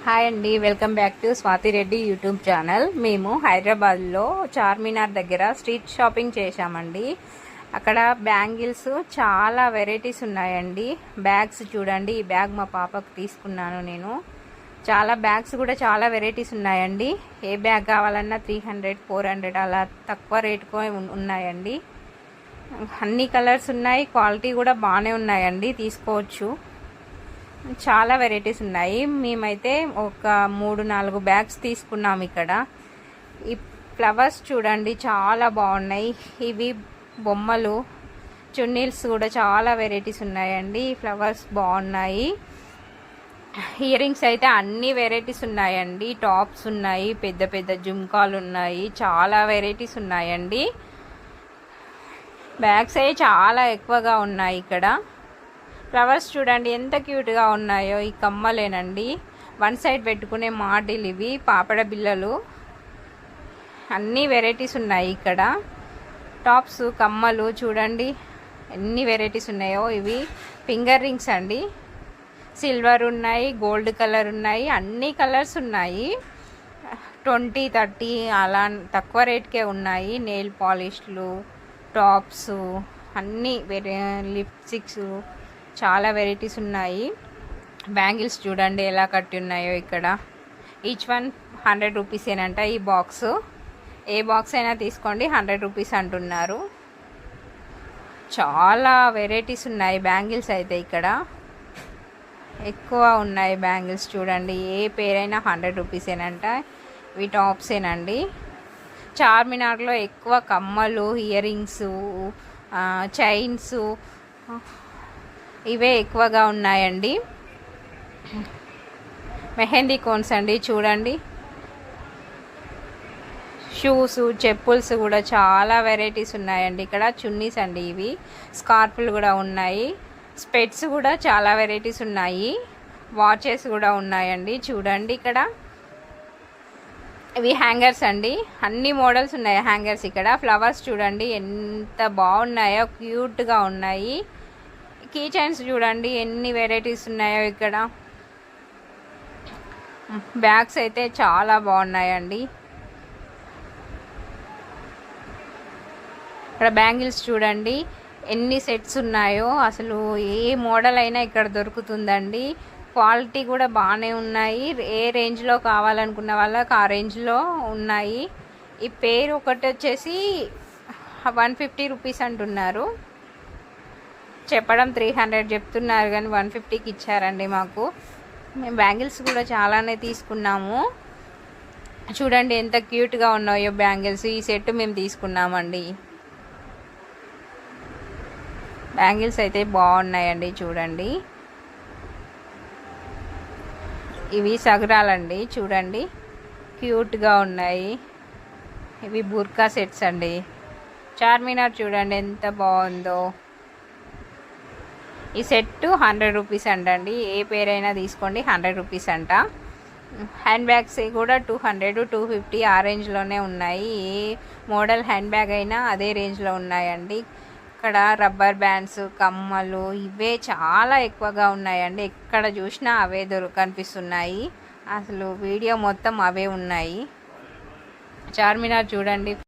Hi అండి, welcome back to Swathi Reddy YouTube channel. మేము హైదరాబాద్లో చార్మినార్ దగ్గర స్ట్రీట్ షాపింగ్ చేశామండి. అక్కడ బ్యాంగిల్స్ చాలా వెరైటీస్ ఉన్నాయండి. బ్యాగ్స్ చూడండి, ఈ బ్యాగ్ మా పాపకు తీసుకున్నాను నేను. చాలా బ్యాగ్స్ కూడా చాలా వెరైటీస్ ఉన్నాయండి. ఏ బ్యాగ్ కావాలన్నా 300, 400 అలా తక్కువ రేటుకో ఉన్నాయండి. అన్ని కలర్స్ ఉన్నాయి, క్వాలిటీ కూడా బాగానే ఉన్నాయండి, తీసుకోవచ్చు. చాలా వెరైటీస్ ఉన్నాయి. మేమైతే ఒక 3-4 బ్యాగ్స్ తీసుకున్నాం. ఇక్కడ ఈ ఫ్లవర్స్ చూడండి, చాలా బాగున్నాయి. ఇవి బొమ్మలు, చున్నీల్స్ కూడా చాలా వెరైటీస్ ఉన్నాయండి. ఫ్లవర్స్ బాగున్నాయి. ఇయర్ రింగ్స్ అయితే అన్ని వెరైటీస్ ఉన్నాయండి. టాప్స్ ఉన్నాయి, పెద్ద పెద్ద జుమ్కాలు ఉన్నాయి, చాలా వెరైటీస్ ఉన్నాయండి. బ్యాగ్స్ అయితే చాలా ఎక్కువగా ఉన్నాయి. ఇక్కడ ఫ్లవర్స్ చూడండి ఎంత క్యూట్గా ఉన్నాయో. ఈ కమ్మలేనండి, వన్ సైడ్ పెట్టుకునే మాటిల్, ఇవి పాపడ బిళ్ళలు, అన్ని వెరైటీస్ ఉన్నాయి. ఇక్కడ టాప్స్, కమ్మలు చూడండి ఎన్ని వెరైటీస్ ఉన్నాయో. ఇవి ఫింగర్ రింగ్స్ అండి, సిల్వర్ ఉన్నాయి, గోల్డ్ కలర్ ఉన్నాయి, అన్ని కలర్స్ ఉన్నాయి. 20, 30 అలా తక్కువ రేట్కే ఉన్నాయి. నెయిల్ పాలిష్లు, టాప్స్, అన్నీ లిప్స్టిక్స్, చాలా వెరైటీస్ ఉన్నాయి. బ్యాంగిల్స్ చూడండి ఎలా కట్టి ఉన్నాయో. ఇక్కడ ఈచ్ వన్ 100 రూపీసేనంట. ఈ బాక్స్, ఏ బాక్స్ అయినా తీసుకోండి 100 రూపీస్ అంటున్నారు. చాలా వెరైటీస్ ఉన్నాయి బ్యాంగిల్స్ అయితే. ఇక్కడ ఎక్కువ ఉన్నాయి బ్యాంగిల్స్ చూడండి. ఏ పేరైనా 100 రూపీసేనంట. ఇవి టాప్సేనండి. చార్మినార్లో ఎక్కువ కమ్మలు, ఇయర్ రింగ్స్, చైన్స్ ఇవే ఎక్కువగా ఉన్నాయండి. మెహందీ కోన్స్ అండి చూడండి. షూస్, చెప్పుల్స్ కూడా చాలా వెరైటీస్ ఉన్నాయండి. ఇక్కడ చున్నీస్ అండి, ఇవి స్కార్ఫ్లు కూడా ఉన్నాయి. స్పెట్స్ కూడా చాలా వెరైటీస్ ఉన్నాయి. వాచెస్ కూడా ఉన్నాయండి చూడండి. ఇక్కడ ఇవి హ్యాంగర్స్ అండి, అన్ని మోడల్స్ ఉన్నాయి హ్యాంగర్స్. ఇక్కడ ఫ్లవర్స్ చూడండి ఎంత బాగున్నాయో, క్యూట్గా ఉన్నాయి. కీ చైన్స్ చూడండి ఎన్ని వెరైటీస్ ఉన్నాయో. ఇక్కడ బ్యాగ్స్ అయితే చాలా బాగున్నాయండి. ఇక్కడ బ్యాంగిల్స్ చూడండి ఎన్ని సెట్స్ ఉన్నాయో. అసలు ఏ మోడల్ అయినా ఇక్కడ దొరుకుతుందండి. క్వాలిటీ కూడా బాగానే ఉన్నాయి. ఏ రేంజ్లో కావాలనుకున్న వాళ్ళకి ఆ రేంజ్లో ఉన్నాయి. ఈ పేరు ఒకటి వచ్చేసి 150 రూపీస్ అంటున్నారు. చెప్పడం 300 చెప్తున్నారు, కానీ 150కి ఇచ్చారండి మాకు. మేము బ్యాంగిల్స్ కూడా చాలానే తీసుకున్నాము. చూడండి ఎంత క్యూట్గా ఉన్నాయో బ్యాంగిల్స్. ఈ సెట్ మేము తీసుకున్నామండి. బ్యాంగిల్స్ అయితే బాగున్నాయండి చూడండి. ఇవి సగరాలండి చూడండి, క్యూట్గా ఉన్నాయి. ఇవి బుర్కా సెట్స్ అండి. చార్మినార్ చూడండి ఎంత బాగుందో. ఈ సెట్ 100 రూపీస్ అంటండి. ఏ పేరైనా తీసుకోండి 100 రూపీస్ అంట. హ్యాండ్ బ్యాగ్స్ కూడా 200, 250 ఆ రేంజ్లోనే ఉన్నాయి. ఏ మోడల్ హ్యాండ్ బ్యాగ్ అయినా అదే రేంజ్లో ఉన్నాయండి. ఇక్కడ రబ్బర్ బ్యాండ్స్, కమ్మలు ఇవే చాలా ఎక్కువగా ఉన్నాయండి. ఎక్కడ చూసినా అవే కనిపిస్తున్నాయి. అసలు వీడియో మొత్తం అవే ఉన్నాయి. చార్మినార్ చూడండి.